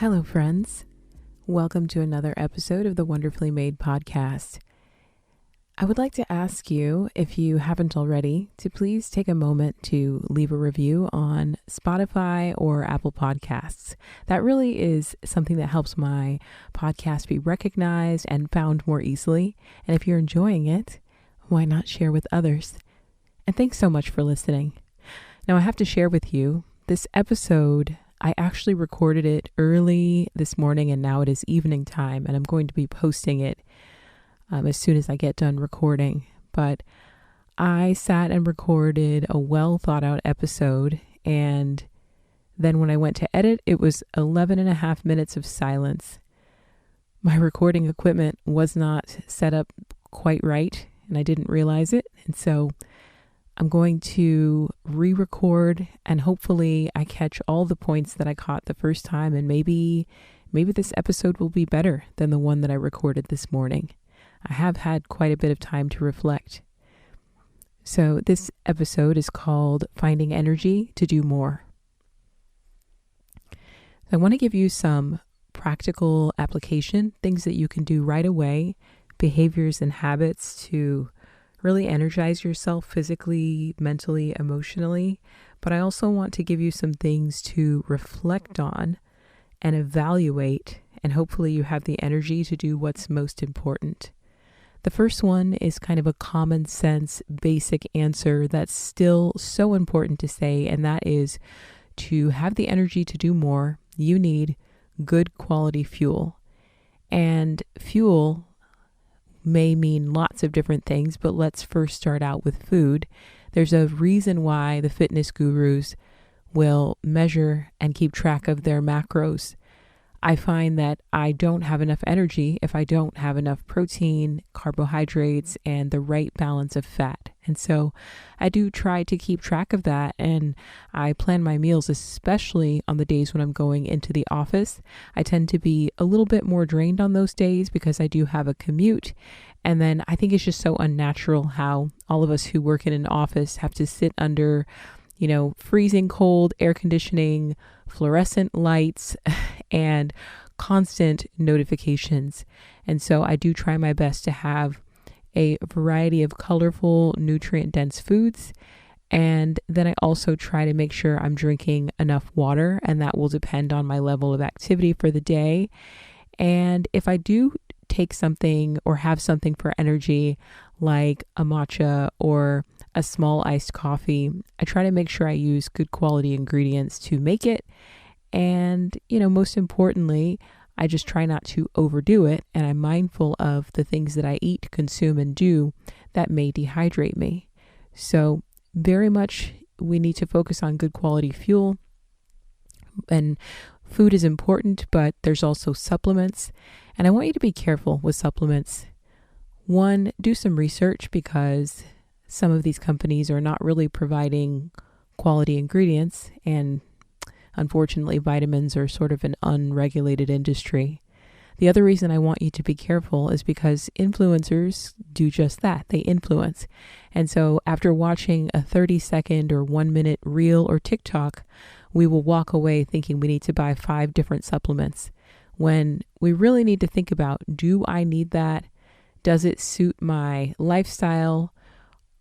Hello, friends. Welcome to another episode of the Wonderfully Made podcast. I would like to ask you, if you haven't already, to please take a moment to leave a review on Spotify or Apple Podcasts. That really is something that helps my podcast be recognized and found more easily. And if you're enjoying it, why not share with others? And thanks so much for listening. Now, I have to share with you this episode. I actually recorded it early this morning and now it is evening time, and I'm going to be posting it as soon as I get done recording. But I sat and recorded a well thought out episode, and then when I went to edit, it was 11 and a half minutes of silence. My recording equipment was not set up quite right, and I didn't realize it. And so I'm going to re-record, and hopefully I catch all the points that I caught the first time, and maybe this episode will be better than the one that I recorded this morning. I have had quite a bit of time to reflect. So this episode is called Finding Energy to Do More. I want to give you some practical application, things that you can do right away, behaviors and habits to really energize yourself physically, mentally, emotionally. But I also want to give you some things to reflect on and evaluate, and hopefully you have the energy to do what's most important. The first one is kind of a common sense, basic answer that's still so important to say, and that is to have the energy to do more, you need good quality fuel. And fuel may mean lots of different things, but let's first start out with food. There's a reason why the fitness gurus will measure and keep track of their macros. I find that I don't have enough energy if I don't have enough protein, carbohydrates, and the right balance of fat. And so I do try to keep track of that, and I plan my meals, especially on the days when I'm going into the office. I tend to be a little bit more drained on those days because I do have a commute. And then I think it's just so unnatural how all of us who work in an office have to sit under, freezing cold air conditioning, fluorescent lights, and constant notifications. And so I do try my best to have a variety of colorful, nutrient-dense foods. And then I also try to make sure I'm drinking enough water, and that will depend on my level of activity for the day. And if I do take something or have something for energy, like a matcha or a small iced coffee, I try to make sure I use good quality ingredients to make it. And, most importantly, I just try not to overdo it. And I'm mindful of the things that I eat, consume, and do that may dehydrate me. So very much we need to focus on good quality fuel. And food is important, but there's also supplements. And I want you to be careful with supplements. One, do some research, because some of these companies are not really providing quality ingredients, and unfortunately, vitamins are sort of an unregulated industry. The other reason I want you to be careful is because influencers do just that. They influence. And so after watching a 30-second or 1-minute reel or TikTok, we will walk away thinking we need to buy 5 different supplements, when we really need to think about, do I need that? Does it suit my lifestyle?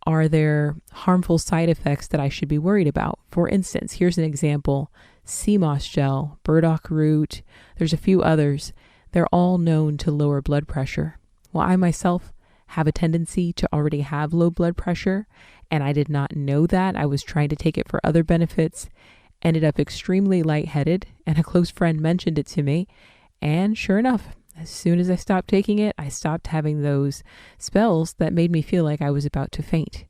Are there harmful side effects that I should be worried about? For instance, here's an example: sea moss gel, burdock root, there's a few others. They're all known to lower blood pressure. Well, I myself have a tendency to already have low blood pressure, and I did not know that. I was trying to take it for other benefits, ended up extremely lightheaded, and a close friend mentioned it to me. And sure enough, as soon as I stopped taking it, I stopped having those spells that made me feel like I was about to faint.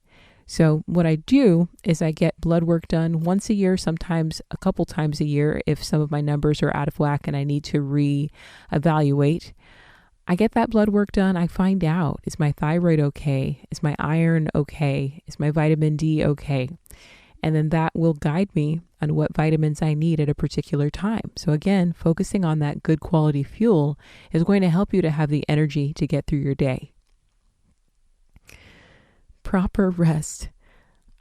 So what I do is I get blood work done once a year, sometimes a couple times a year if some of my numbers are out of whack and I need to re-evaluate. I get that blood work done. I find out, is my thyroid okay? Is my iron okay? Is my vitamin D okay? And then that will guide me on what vitamins I need at a particular time. So again, focusing on that good quality fuel is going to help you to have the energy to get through your day. Proper rest.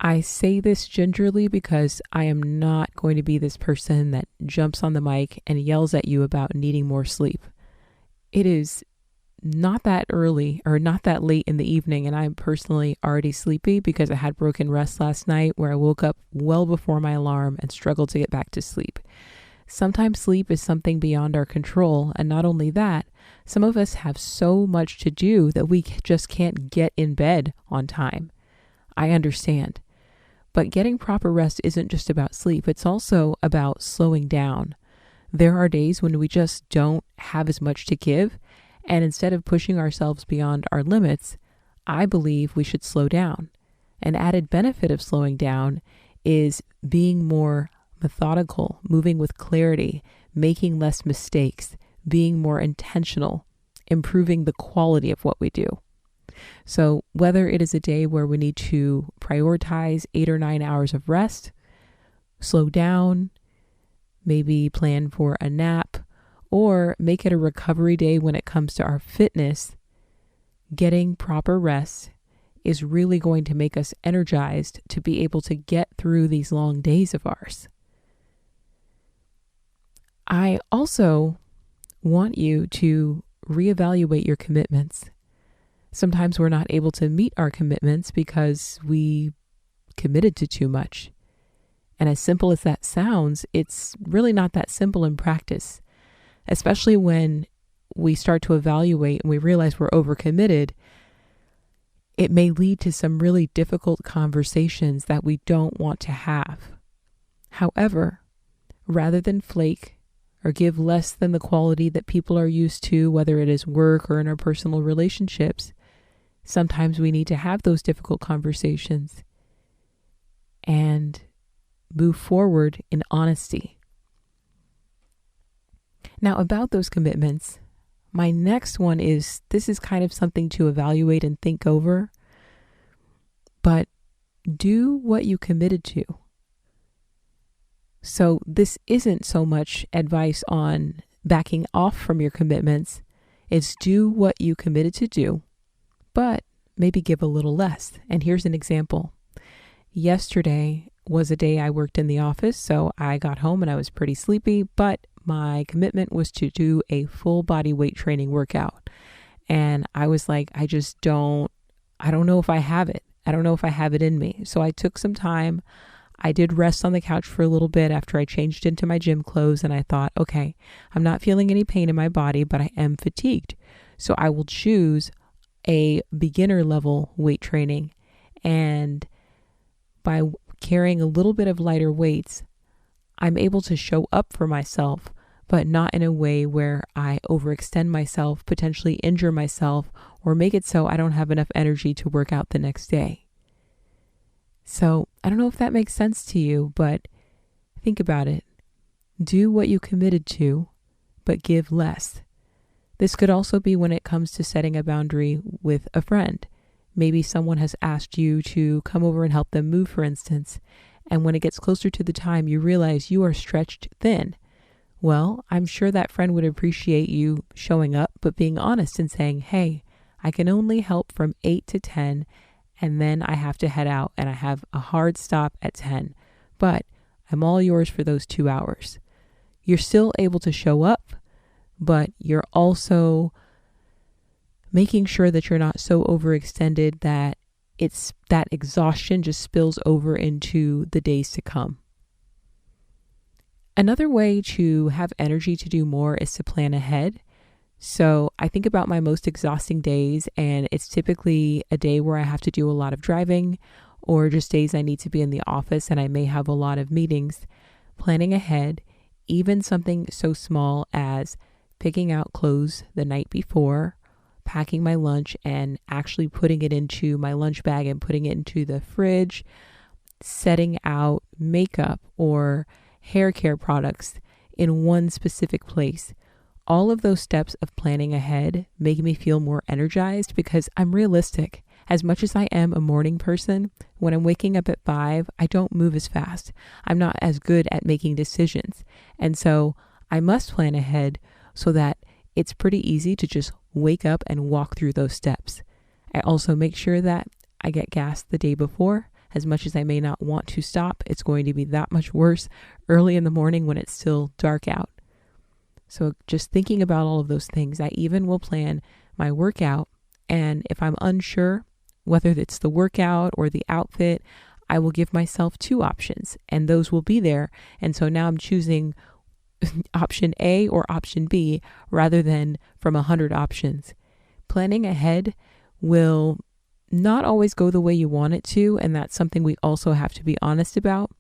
I say this gingerly because I am not going to be this person that jumps on the mic and yells at you about needing more sleep. It is not that early or not that late in the evening, and I'm personally already sleepy because I had broken rest last night where I woke up well before my alarm and struggled to get back to sleep. Sometimes sleep is something beyond our control, and not only that, some of us have so much to do that we just can't get in bed on time. I understand. But getting proper rest isn't just about sleep, it's also about slowing down. There are days when we just don't have as much to give, and instead of pushing ourselves beyond our limits, I believe we should slow down. An added benefit of slowing down is being more methodical, moving with clarity, making less mistakes, being more intentional, improving the quality of what we do. So whether it is a day where we need to prioritize 8 or 9 hours of rest, slow down, maybe plan for a nap, or make it a recovery day when it comes to our fitness, getting proper rest is really going to make us energized to be able to get through these long days of ours. I also want you to reevaluate your commitments. Sometimes we're not able to meet our commitments because we committed to too much. And as simple as that sounds, it's really not that simple in practice, especially when we start to evaluate and we realize we're overcommitted. It may lead to some really difficult conversations that we don't want to have. However, rather than flake or give less than the quality that people are used to, whether it is work or in our personal relationships, sometimes we need to have those difficult conversations and move forward in honesty. Now, about those commitments, my next one is, this is kind of something to evaluate and think over, but do what you committed to. So this isn't so much advice on backing off from your commitments. It's do what you committed to do, but maybe give a little less. And here's an example. Yesterday was a day I worked in the office, so I got home and I was pretty sleepy, but my commitment was to do a full body weight training workout. And I was like, I don't know if I have it. I don't know if I have it in me. So I took some time. I did rest on the couch for a little bit after I changed into my gym clothes, and I thought, okay, I'm not feeling any pain in my body, but I am fatigued. So I will choose a beginner level weight training. And by carrying a little bit of lighter weights, I'm able to show up for myself, but not in a way where I overextend myself, potentially injure myself, or make it so I don't have enough energy to work out the next day. So I don't know if that makes sense to you, but think about it. Do what you committed to, but give less. This could also be when it comes to setting a boundary with a friend. Maybe someone has asked you to come over and help them move, for instance, and when it gets closer to the time, you realize you are stretched thin. Well, I'm sure that friend would appreciate you showing up, but being honest and saying, hey, I can only help from 8 to 10, and then I have to head out and I have a hard stop at 10, but I'm all yours for those 2 hours. You're still able to show up, but you're also making sure that you're not so overextended that that exhaustion just spills over into the days to come. Another way to have energy to do more is to plan ahead. So I think about my most exhausting days, and it's typically a day where I have to do a lot of driving, or just days I need to be in the office and I may have a lot of meetings. Planning ahead, even something so small as picking out clothes the night before, packing my lunch and actually putting it into my lunch bag and putting it into the fridge, setting out makeup or hair care products in one specific place. All of those steps of planning ahead make me feel more energized because I'm realistic. As much as I am a morning person, when I'm waking up at 5, I don't move as fast. I'm not as good at making decisions. And so I must plan ahead so that it's pretty easy to just wake up and walk through those steps. I also make sure that I get gas the day before As much as I may not want to stop, it's going to be that much worse early in the morning when it's still dark out. So just thinking about all of those things, I even will plan my workout. And if I'm unsure whether it's the workout or the outfit, I will give myself 2 options and those will be there. And so now I'm choosing option A or option B rather than from 100 options. Planning ahead will not always go the way you want it to, and that's something we also have to be honest about.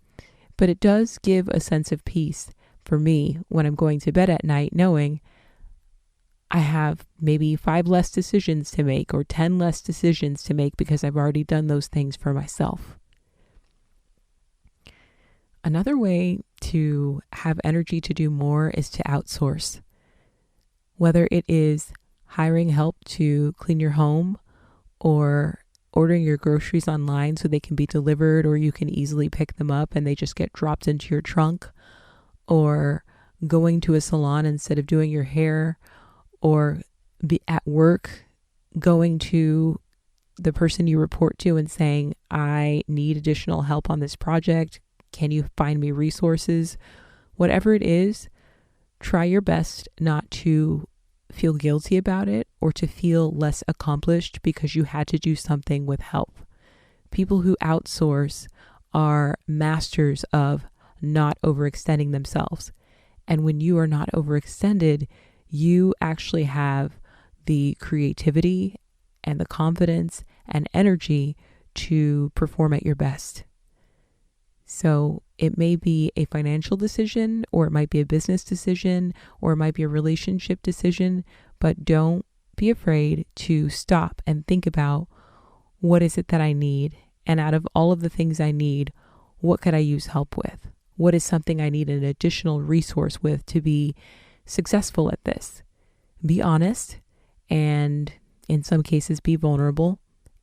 But it does give a sense of peace for me when I'm going to bed at night, knowing I have maybe 5 less decisions to make or 10 less decisions to make because I've already done those things for myself. Another way to have energy to do more is to outsource. Whether it is hiring help to clean your home or ordering your groceries online so they can be delivered or you can easily pick them up and they just get dropped into your trunk, or going to a salon instead of doing your hair, or be at work, going to the person you report to and saying, I need additional help on this project. Can you find me resources? Whatever it is, try your best not to feel guilty about it or to feel less accomplished because you had to do something with help. People who outsource are masters of not overextending themselves. And when you are not overextended, you actually have the creativity and the confidence and energy to perform at your best. So it may be a financial decision, or it might be a business decision, or it might be a relationship decision, but don't be afraid to stop and think about, what is it that I need? And out of all of the things I need, what could I use help with? What is something I need an additional resource with to be successful at this? Be honest, and in some cases be vulnerable,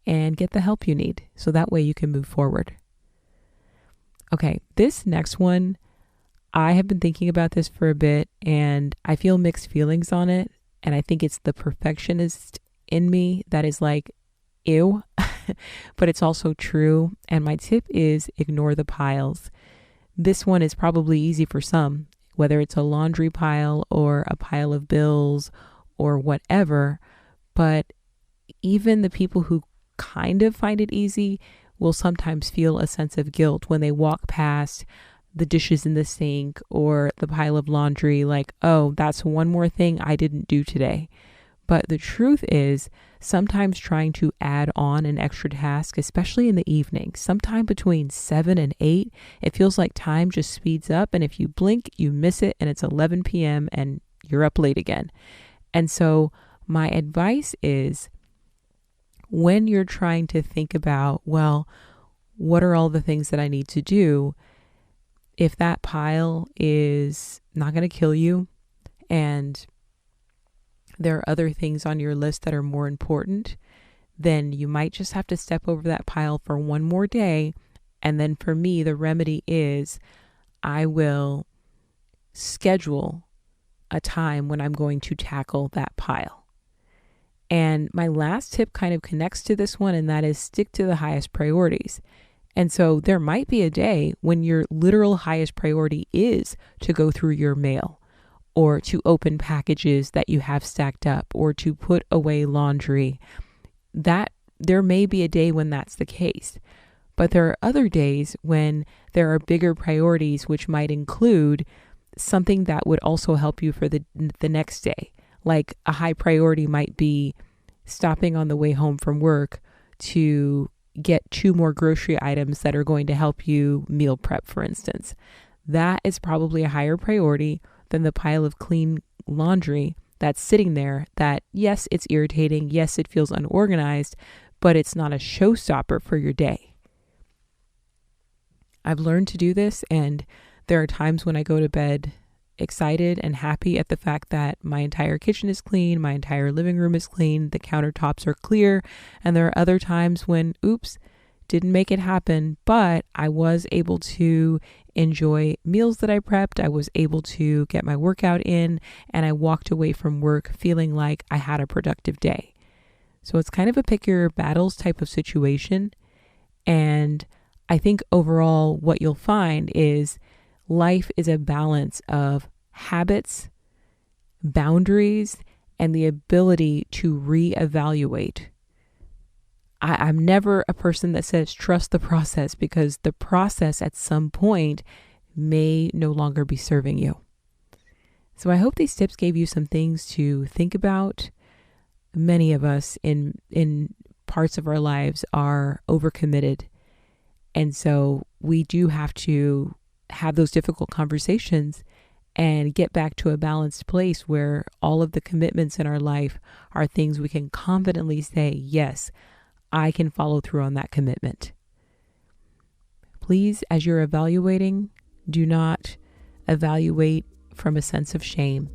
and get the help you need so that way you can move forward. Okay, this next one, I have been thinking about this for a bit and I feel mixed feelings on it. And I think it's the perfectionist in me that is like, ew, but it's also true. And my tip is ignore the piles. This one is probably easy for some, whether it's a laundry pile or a pile of bills or whatever. But even the people who kind of find it easy will sometimes feel a sense of guilt when they walk past the dishes in the sink or the pile of laundry, like, oh, that's one more thing I didn't do today. But the truth is, sometimes trying to add on an extra task, especially in the evening, sometime between 7 and 8, it feels like time just speeds up. And if you blink, you miss it and it's 11 p.m. and you're up late again. And so my advice is, when you're trying to think about, well, what are all the things that I need to do? If that pile is not going to kill you and there are other things on your list that are more important, then you might just have to step over that pile for one more day. And then for me, the remedy is I will schedule a time when I'm going to tackle that pile. And my last tip kind of connects to this one, and that is stick to the highest priorities. And so there might be a day when your literal highest priority is to go through your mail, or to open packages that you have stacked up, or to put away laundry. That there may be a day when that's the case. But there are other days when there are bigger priorities, which might include something that would also help you for the next day. Like a high priority might be stopping on the way home from work to get 2 more grocery items that are going to help you meal prep, for instance. That is probably a higher priority than the pile of clean laundry that's sitting there that, yes, it's irritating. Yes, it feels unorganized, but it's not a showstopper for your day. I've learned to do this, and there are times when I go to bed excited and happy at the fact that my entire kitchen is clean, my entire living room is clean, the countertops are clear, and there are other times when, oops, didn't make it happen, but I was able to enjoy meals that I prepped, I was able to get my workout in, and I walked away from work feeling like I had a productive day. So it's kind of a pick your battles type of situation, and I think overall what you'll find is life is a balance of habits, boundaries, and the ability to reevaluate. I'm never a person that says trust the process, because the process at some point may no longer be serving you. So I hope these tips gave you some things to think about. Many of us in parts of our lives are overcommitted. And so we do have to have those difficult conversations and get back to a balanced place where all of the commitments in our life are things we can confidently say, yes, I can follow through on that commitment. Please, as you're evaluating, do not evaluate from a sense of shame.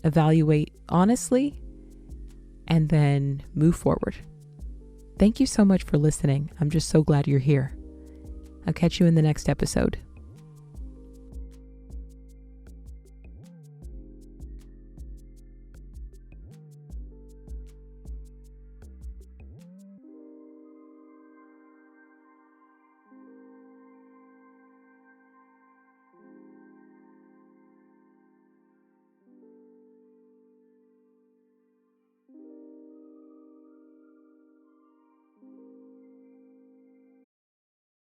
Evaluate honestly and then move forward. Thank you so much for listening. I'm just so glad you're here. I'll catch you in the next episode.